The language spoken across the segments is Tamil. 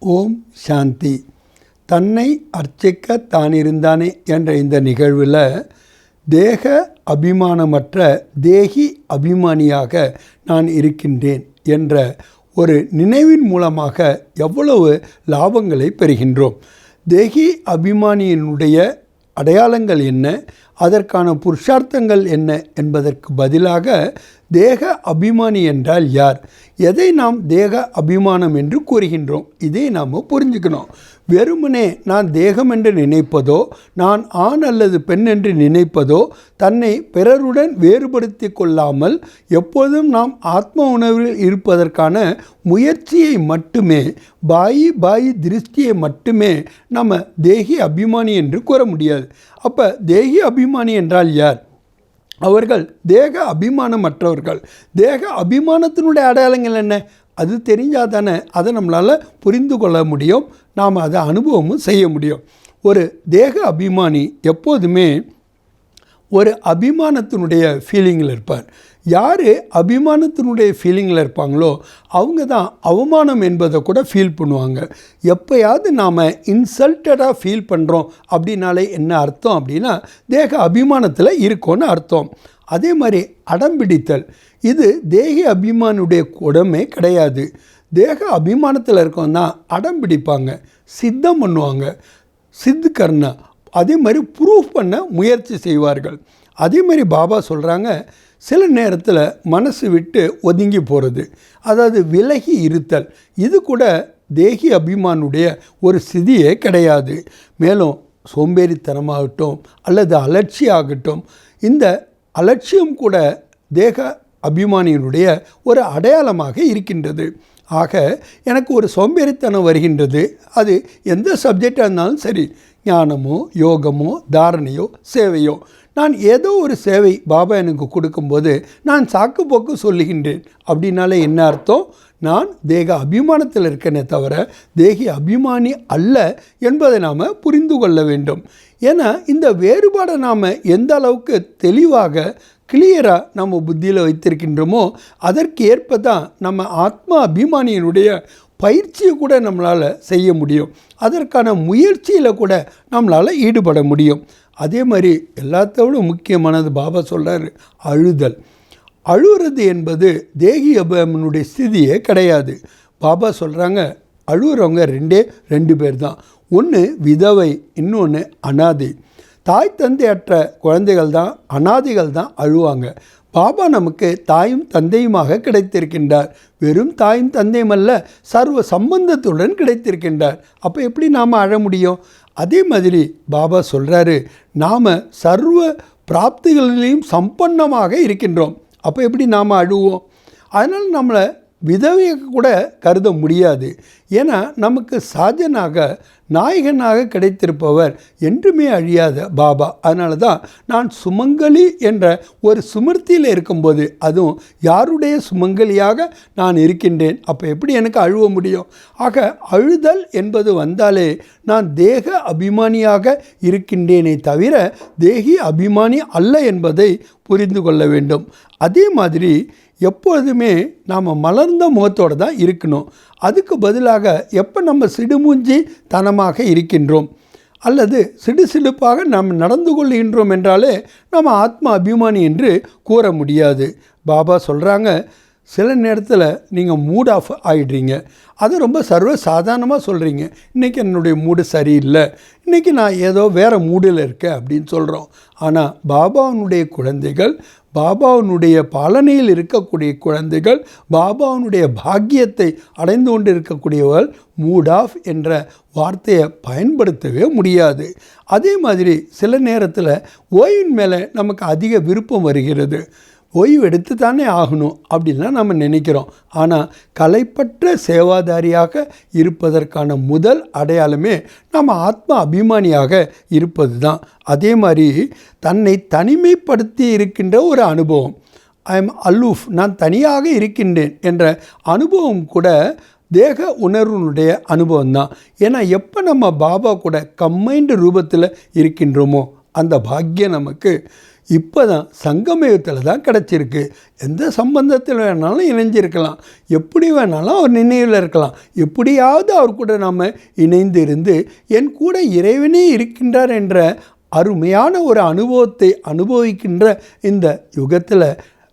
ஓம் சாந்தி. தன்னை அர்ச்சிக்க தான் இருந்தானே என்ற இந்த நிகழ்வில் தேக அபிமானமற்ற தேகி அபிமானியாக நான் இருக்கின்றேன் என்ற ஒரு நினைவின் மூலமாக எவ்வளவு லாபங்களை பெறுகின்றோம். தேகி அபிமானியினுடைய அடையாளங்கள் என்ன, அதற்கான புருஷார்த்தங்கள் என்ன என்பதற்கு பதிலாக தேக அபிமானி என்றால் யார், எதை நாம் தேக அபிமானம் என்று கூறுகின்றோம், இதை நாம் புரிஞ்சுக்கணும். வெறுமனே நான் தேகம் என்று நினைப்பதோ, நான் ஆண் அல்லது பெண் என்று நினைப்பதோ தன்னை பிறருடன் வேறுபடுத்தி கொள்ளாமல் எப்போதும் நாம் ஆத்ம உணர்வில் இருப்பதற்கான முயற்சியை மட்டுமே, பாயி திருஷ்டியை மட்டுமே நம்ம தேகி அபிமானி என்று கூற முடியாது. அப்போ தேகி அபிமானி என்றால் யார்? அவர்கள் தேக அபிமானமற்றவர்கள். தேக அபிமானத்தினுடைய அடையாளங்கள் என்ன, அது தெரிஞ்சால் தானே அதை நம்மளால் புரிந்து கொள்ள முடியும், நாம் அதை அனுபவமும் செய்ய முடியும். ஒரு தேக அபிமானி எப்போதுமே ஒரு அபிமானத்தினுடைய ஃபீலிங்கில் இருப்பார். யார் அபிமானத்தினுடைய ஃபீலிங்கில் இருப்பாங்களோ அவங்க தான் அவமானம் என்பதை கூட ஃபீல் பண்ணுவாங்க. எப்போயாவது நாம் இன்சல்ட்டடாக ஃபீல் பண்ணுறோம் அப்படின்னாலே என்ன அர்த்தம் அப்படின்னா தேக அபிமானத்தில் இருக்கோன்னு அர்த்தம். அதே மாதிரி அடம்பிடித்தல், இது தேக அபிமானுடைய குடமே கிடையாது. தேக அபிமானத்தில் இருக்கவங்க தான் அடம் பிடிப்பாங்க, சித்தம் பண்ணுவாங்க, சித்து கர்ணா, அதே மாதிரி ப்ரூஃப் பண்ண முயற்சி செய்வார்கள். அதே மாதிரி பாபா சொல்கிறாங்க, சில நேரத்தில் மனசு விட்டு ஒதுங்கி போகிறது, அதாவது விலகி இருத்தல், இது கூட தேகி அபிமானுடைய ஒரு ஸ்திதியே கிடையாது. மேலும் சோம்பேறித்தனமாகட்டும் அல்லது அலட்சியம் ஆகட்டும், இந்த அலட்சியம் கூட தேக அபிமானியினுடைய ஒரு அடையாளமாக இருக்கின்றது. ஆக எனக்கு ஒரு சோம்பேறித்தனம் வருகின்றது, அது எந்த சப்ஜெக்டாக இருந்தாலும் சரி, ஞானமோ யோகமோ தாரணையோ சேவையோ, நான் ஏதோ ஒரு சேவை பாபா எனக்கு கொடுக்கும்போது நான் சாக்கு போக்கு சொல்லுகின்றேன் அப்படின்னாலே என்ன அர்த்தம்? நான் தேக அபிமானத்தில் இருக்கனே தவிர தேகி அபிமானி அல்ல என்பதை நாம் புரிந்து கொள்ள வேண்டும். ஏன்னா இந்த வேறுபாடை நாம் எந்த அளவுக்கு தெளிவாக கிளியராக நம்ம புத்தியில் வைத்திருக்கின்றோமோ அதற்கு ஏற்ப தான் நம்ம ஆத்மா அபிமானியினுடைய பயிற்சியை கூட நம்மளால் செய்ய முடியும், அதற்கான முயற்சியில் கூட நம்மளால் ஈடுபட முடியும். அதே மாதிரி எல்லாத்தோட முக்கியமானது பாபா சொல்கிறார், அழுதல். அழுகிறது என்பது தேகி அபிமானுடைய ஸ்திதியே கிடையாது. பாபா சொல்கிறாங்க, அழுகிறவங்க ரெண்டு பேர் தான். ஒன்று விதவை, இன்னொன்று அனாதை. தாய் தந்தையற்ற குழந்தைகள் தான், அனாதைகள் தான் அழுவாங்க. பாபா நமக்கு தாயும் தந்தையுமாக கிடைத்திருக்கின்றார். வெறும் தாயும் தந்தையும் அல்ல, சர்வ சம்பந்தத்துடன் கிடைத்திருக்கின்றார். அப்போ எப்படி நாம் அழ முடியும்? அதே மாதிரி பாபா சொல்கிறாரு, நாம் சர்வ பிராப்திகளிலையும் சம்பன்னமாக இருக்கின்றோம். அப்போ எப்படி நாம் அழுவோம்? அதனால் நம்மளை விதவையை கூட கருத முடியாது. ஏன்னா நமக்கு சாஜனாக, நாயகனாக கிடைத்திருப்பவர் என்றுமே அழியாத பாபா. அதனால தான் நான் சுமங்கலி என்ற ஒரு சுமிருத்தியில் இருக்கும்போது, அதுவும் யாருடைய சுமங்கலியாக நான் இருக்கின்றேன், அப்போ எப்படி எனக்கு அழுவ முடியும்? ஆக அழுதல் என்பது வந்தாலே நான் தேக அபிமானியாக இருக்கின்றேனே தவிர தேகி அபிமானி அல்ல என்பதை புரிந்து கொள்ள வேண்டும். அதே மாதிரி எப்பொழுதுமே நாம் மலர்ந்த முகத்தோடு தான் இருக்கணும். அதுக்கு பதிலாக எப்போ நம்ம சிடுமூஞ்சி தனமாக இருக்கின்றோம் அல்லது சிடுசிடுப்பாக நாம் நடந்து கொள்கின்றோம் என்றாலே நம்ம ஆத்மா அபிமானி என்று கூற முடியாது. பாபா சொல்கிறாங்க, சில நேரத்தில் நீங்கள் மூட் ஆஃப் ஆகிடுறீங்க, அது ரொம்ப சர்வ சாதாரணமாக சொல்கிறீங்க, இன்றைக்கி என்னுடைய மூடு சரியில்லை, இன்றைக்கி நான் ஏதோ வேறு மூடில் இருக்கேன் அப்படின்னு சொல்கிறோம். ஆனால் பாபாவுனுடைய குழந்தைகள், பாபாவுனுடைய பாலனையில் இருக்கக்கூடிய குழந்தைகள், பாபாவுனுடைய பாக்கியத்தை அடைந்து கொண்டு இருக்கக்கூடியவர்கள் மூட் ஆஃப் என்ற வார்த்தையை பயன்படுத்தவே முடியாது. அதே மாதிரி சில நேரத்தில் ஓய்வின் மேலே நமக்கு அதிக விருப்பம் வருகிறது, ஓய்வு எடுத்து தானே ஆகணும் அப்படின்லாம் நம்ம நினைக்கிறோம். ஆனால் கலைப்பற்ற சேவாதாரியாக இருப்பதற்கான முதல் அடையாளமே நம்ம ஆத்மா அபிமானியாக இருப்பது தான். அதே மாதிரி தன்னை தனிமைப்படுத்தி இருக்கின்ற ஒரு அனுபவம், ஐ எம் அலூஃப், நான் தனியாக இருக்கின்றேன் என்ற அனுபவம் கூட தேக உணர்வுனுடைய அனுபவம் தான். ஏன்னா எப்போ நம்ம பாபா கூட கம்பைன்டு ரூபத்தில் இருக்கின்றோமோ அந்த பாக்கியம் நமக்கு இப்போ தான் சங்கமயுகத்தில் தான் கிடச்சிருக்கு. எந்த சம்பந்தத்தில் வேணாலும் இணைஞ்சிருக்கலாம், எப்படி வேணாலும் அவர் நினைவில் இருக்கலாம். எப்படியாவது அவர் கூட நாம் இணைந்து இருந்து என் கூட இறைவனே இருக்கின்றார் என்ற அருமையான ஒரு அனுபவத்தை அனுபவிக்கின்ற இந்த யுகத்தில்,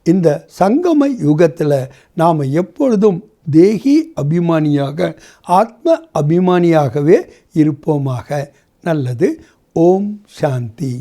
இந்த சங்கம யுகத்தில் நாம் எப்பொழுதும் தேகி அபிமானியாக, ஆத்ம அபிமானியாகவே இருப்போமாக. நல்லது. ஓம் சாந்தி.